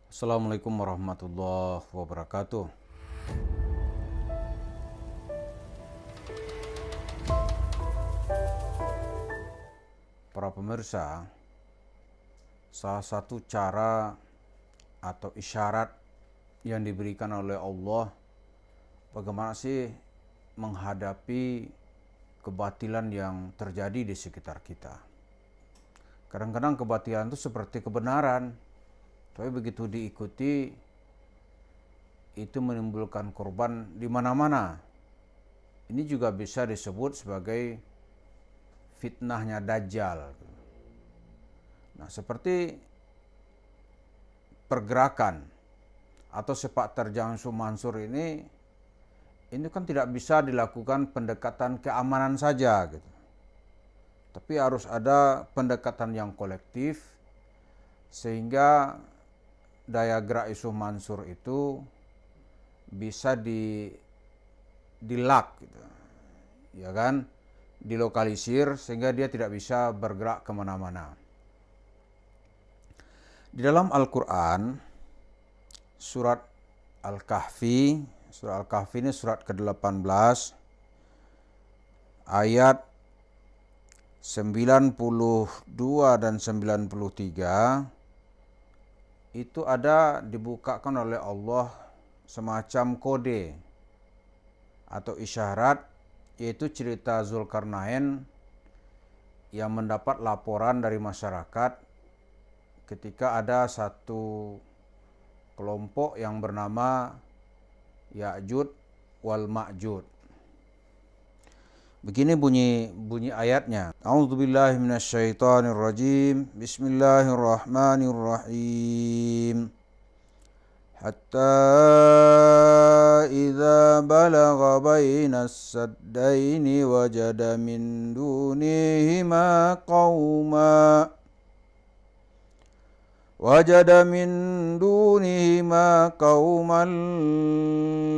Assalamualaikum warahmatullahi wabarakatuh. Para pemirsa, salah satu cara atau isyarat yang diberikan oleh Allah bagaimana sih menghadapi kebatilan yang terjadi di sekitar kita. Kadang-kadang kebatilan itu seperti kebenaran, tapi begitu diikuti itu menimbulkan korban di mana-mana. Ini juga bisa disebut sebagai fitnahnya Dajjal. Nah, seperti pergerakan atau sepak terjang Mansur ini kan tidak bisa dilakukan pendekatan keamanan saja gitu. Tapi harus ada pendekatan yang kolektif sehingga daya gerak Yusuf Mansur itu bisa dilak gitu. Ya kan? Dilokalisir sehingga dia tidak bisa bergerak kemana-mana. Di dalam Al-Quran, surat Al-Kahfi ini surat ke-18, ayat 92 dan 93, itu ada dibukakan oleh Allah semacam kode atau isyarat, yaitu cerita Zulkarnain yang mendapat laporan dari masyarakat ketika ada satu kelompok yang bernama Ya'jud wal Ma'jud. Begini bunyi ayatnya. A'udzubillahi minasyaitonirrajim. Bismillahirrahmanirrahim. Hatta idza balagha bainas saddaini wajada min dunihima qauma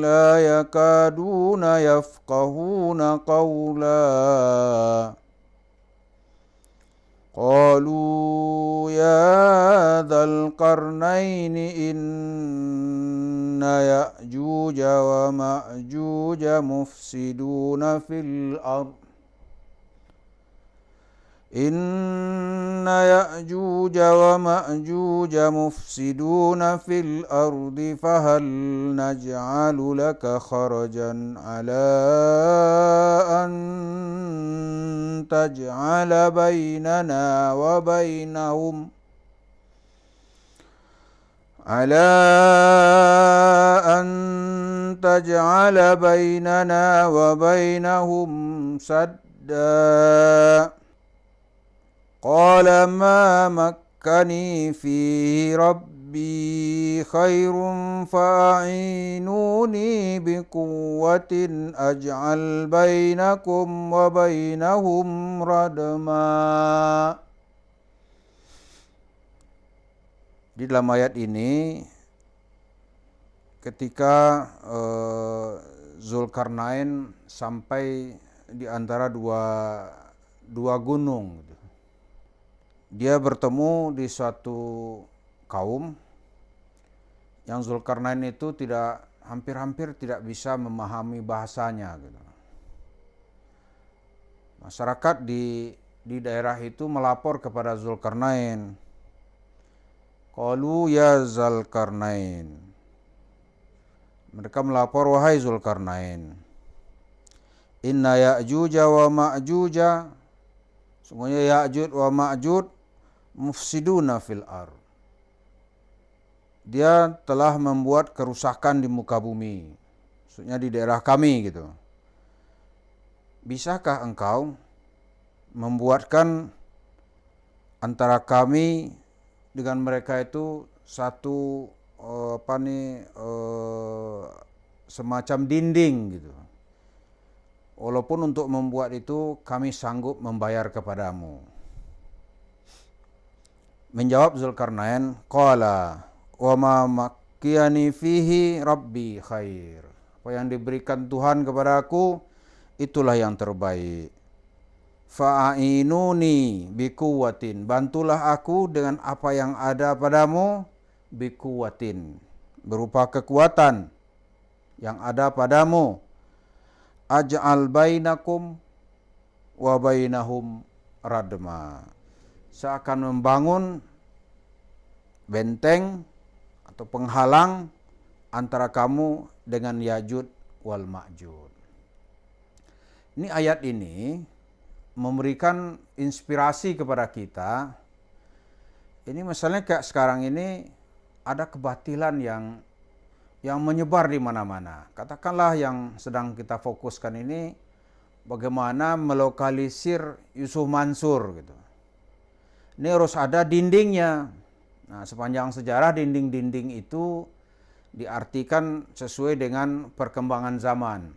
la yakaduna yafqahuna qawla qalu ya dzal qarnaini inna ya'juja wa ma'juja mufsiduna fil ardh fahal naj'alu laka kharajan ala an taj'ala bainana wa bainahum sadda. Qala ma makkani fihi rabbi khairun fa'inuni biquwwatin aj'al bainakum wa bainahum radma. Di dalam ayat ini ketika Zulkarnain sampai di antara dua gunung, dia bertemu di suatu kaum yang Zulkarnain itu hampir tidak bisa memahami bahasanya gitu. Masyarakat di daerah itu melapor kepada Zulkarnain. Qalu ya Zulkarnain. Mereka melapor, wahai Zulkarnain, inna Ya'juja wa Ma'juja, sungguhnya Ya'jud wa Ma'jud mufsiduna fil ardh. Dia telah membuat kerusakan di muka bumi, maksudnya di daerah kami gitu. Bisakah engkau membuatkan antara kami dengan mereka itu satu semacam dinding gitu. Walaupun untuk membuat itu kami sanggup membayar kepadamu. Menjawab Zulkarnain, qala wa ma makkiyani fihi rabbi khair. Apa yang diberikan Tuhan kepadaku itulah yang terbaik. Fa'inuni biquwwatin, bantulah aku dengan apa yang ada padamu, bikuwatin, berupa kekuatan yang ada padamu. Aj'al bainakum wa bainahum radma. Saya akan membangun benteng atau penghalang antara kamu dengan Ya'juj wal Ma'juj. Ini ayat ini memberikan inspirasi kepada kita. Ini misalnya kayak sekarang ini ada kebatilan yang menyebar di mana-mana. Katakanlah yang sedang kita fokuskan ini bagaimana melokalisir Yusuf Mansur gitu. Ini harus ada dindingnya. Nah, sepanjang sejarah dinding-dinding itu diartikan sesuai dengan perkembangan zaman.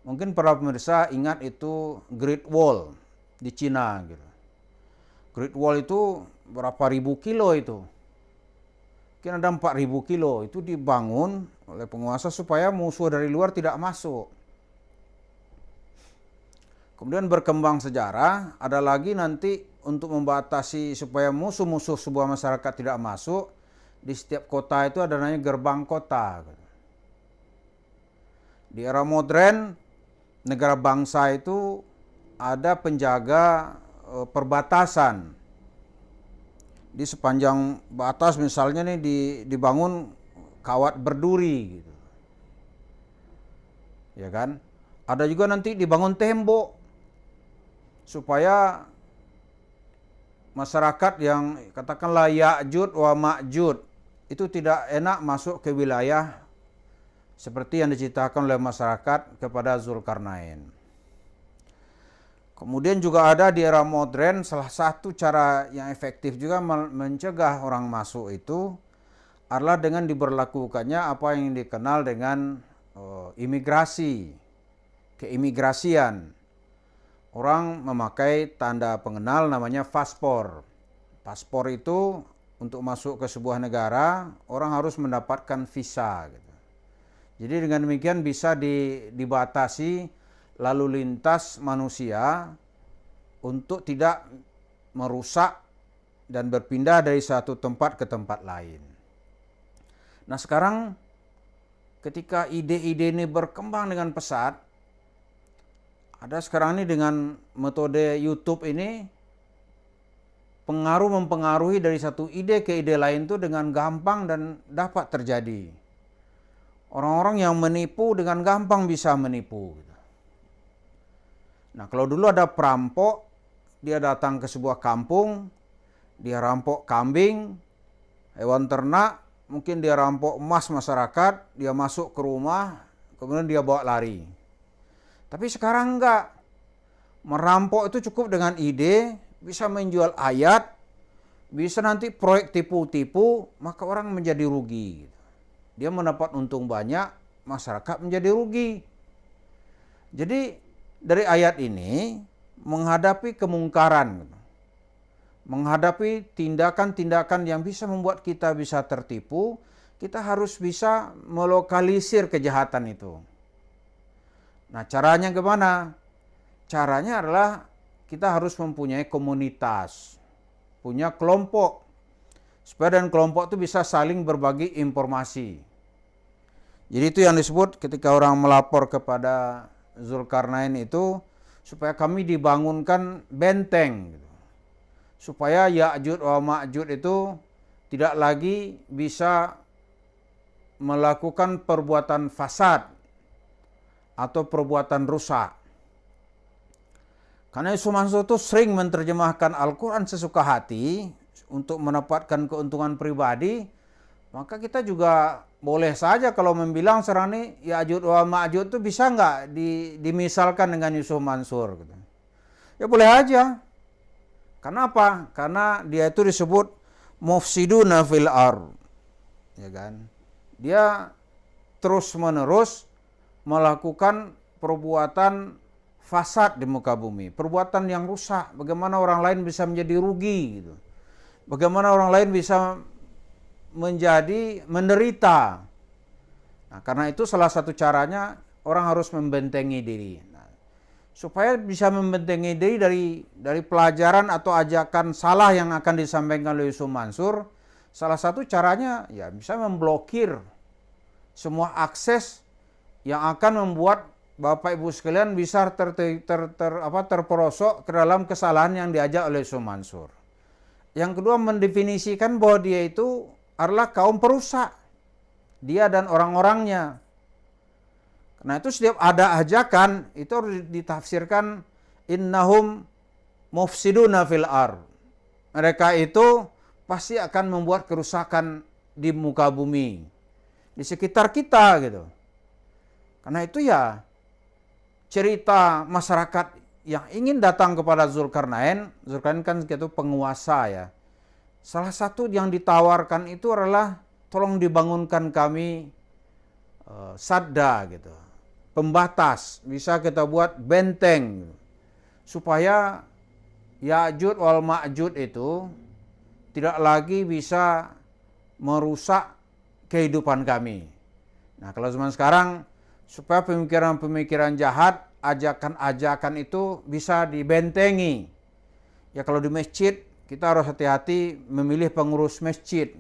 Mungkin para pemirsa ingat itu Great Wall di Cina gitu. Great Wall itu berapa ribu kilo itu. Mungkin ada 4.000 kilo. Itu dibangun oleh penguasa supaya musuh dari luar tidak masuk. Kemudian berkembang sejarah, ada lagi nanti untuk membatasi supaya musuh-musuh sebuah masyarakat tidak masuk, di setiap kota itu ada namanya gerbang kota. Di era modern, negara bangsa itu ada penjaga perbatasan. Di sepanjang batas misalnya nih dibangun kawat berduri gitu. Ya kan? Ada juga nanti dibangun tembok supaya masyarakat yang katakanlah Ya'juj wa Ma'juj itu tidak enak masuk ke wilayah seperti yang diceritakan oleh masyarakat kepada Zulkarnain. Kemudian juga ada di era modern salah satu cara yang efektif juga mencegah orang masuk itu adalah dengan diberlakukannya apa yang dikenal dengan imigrasi, keimigrasian. Orang memakai tanda pengenal namanya paspor. Paspor itu untuk masuk ke sebuah negara, orang harus mendapatkan visa. Gitu. Jadi dengan demikian bisa dibatasi lalu lintas manusia untuk tidak merusak dan berpindah dari satu tempat ke tempat lain. Nah sekarang ketika ide-ide ini berkembang dengan pesat, ada sekarang ini dengan metode YouTube ini mempengaruhi dari satu ide ke ide lain itu dengan gampang dan dapat terjadi. Orang-orang yang menipu dengan gampang bisa menipu. Nah kalau dulu ada perampok, dia datang ke sebuah kampung, dia rampok kambing, hewan ternak, mungkin dia rampok emas masyarakat, dia masuk ke rumah, kemudian dia bawa lari. Tapi sekarang enggak. Merampok itu cukup dengan ide, bisa menjual ayat, bisa nanti proyek tipu-tipu, maka orang menjadi rugi. Dia mendapat untung banyak, masyarakat menjadi rugi. Jadi dari ayat ini menghadapi kemungkaran, menghadapi tindakan-tindakan yang bisa membuat kita bisa tertipu, kita harus bisa melokalisir kejahatan itu. Nah caranya gimana? Caranya adalah kita harus mempunyai komunitas, punya kelompok, supaya dan kelompok itu bisa saling berbagi informasi. Jadi itu yang disebut ketika orang melapor kepada Zulkarnain itu, supaya kami dibangunkan benteng, gitu. Supaya Ya'juj wa Ma'juj itu tidak lagi bisa melakukan perbuatan fasad atau perbuatan rusak. Karena Yusuf Mansur itu sering menerjemahkan Al-Quran sesuka hati untuk mendapatkan keuntungan pribadi, maka kita juga boleh saja kalau membilang sekarang ini Ya'juj wa Ma'juj itu bisa nggak dimisalkan dengan Yusuf Mansur. Gitu. Ya boleh aja. Kenapa? Karena dia itu disebut mufsiduna fil ard. Ya kan? Dia terus-menerus melakukan perbuatan fasad di muka bumi, perbuatan yang rusak. Bagaimana orang lain bisa menjadi rugi gitu. Bagaimana orang lain bisa menjadi menderita. Nah, karena itu salah satu caranya orang harus membentengi diri. Nah, supaya bisa membentengi diri dari pelajaran atau ajakan salah yang akan disampaikan oleh Yusuf Mansur, Salah satu caranya ya bisa memblokir semua akses yang akan membuat Bapak Ibu sekalian bisa terperosok ke dalam kesalahan yang diajak oleh Yusuf Mansur. Yang kedua, mendefinisikan bahwa dia itu adalah kaum perusak. Dia dan orang-orangnya. Karena itu setiap ada ajakan itu harus ditafsirkan innahum mufsiduna fil ard. Mereka itu pasti akan membuat kerusakan di muka bumi, di sekitar kita gitu. Karena itu ya cerita masyarakat yang ingin datang kepada Zulkarnain kan itu penguasa ya. Salah satu yang ditawarkan itu adalah tolong dibangunkan kami sadda gitu. Pembatas, bisa kita buat benteng supaya Ya'juj wal Ma'juj itu tidak lagi bisa merusak kehidupan kami. Nah, kalau zaman sekarang supaya pemikiran-pemikiran jahat, ajakan-ajakan itu bisa dibentengi. Ya kalau di masjid kita harus hati-hati memilih pengurus masjid.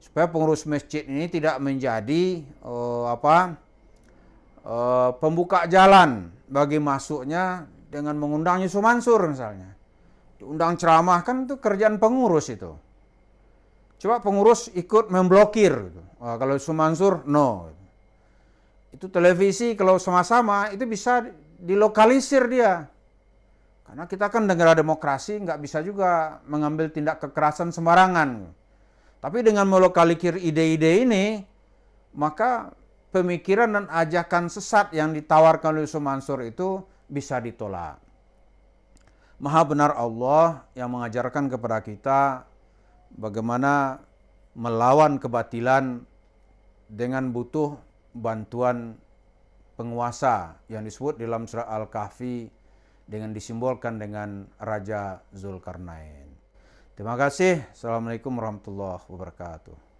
Supaya pengurus masjid ini tidak menjadi pembuka jalan bagi masuknya dengan mengundang Yusuf Mansur misalnya. Diundang ceramah kan itu kerjaan pengurus itu. Coba pengurus ikut memblokir. Kalau Yusuf Mansur, no. Itu televisi kalau sama-sama itu bisa dilokalisir dia. Karena kita kan negara demokrasi, nggak bisa juga mengambil tindak kekerasan sembarangan. Tapi dengan melokalisir ide-ide ini, maka pemikiran dan ajakan sesat yang ditawarkan oleh Yusuf Mansur itu bisa ditolak. Maha benar Allah yang mengajarkan kepada kita bagaimana melawan kebatilan dengan butuh bantuan penguasa yang disebut dalam surah Al-Kahfi dengan disimbolkan dengan Raja Zulkarnain. Terima kasih. Assalamualaikum warahmatullahi wabarakatuh.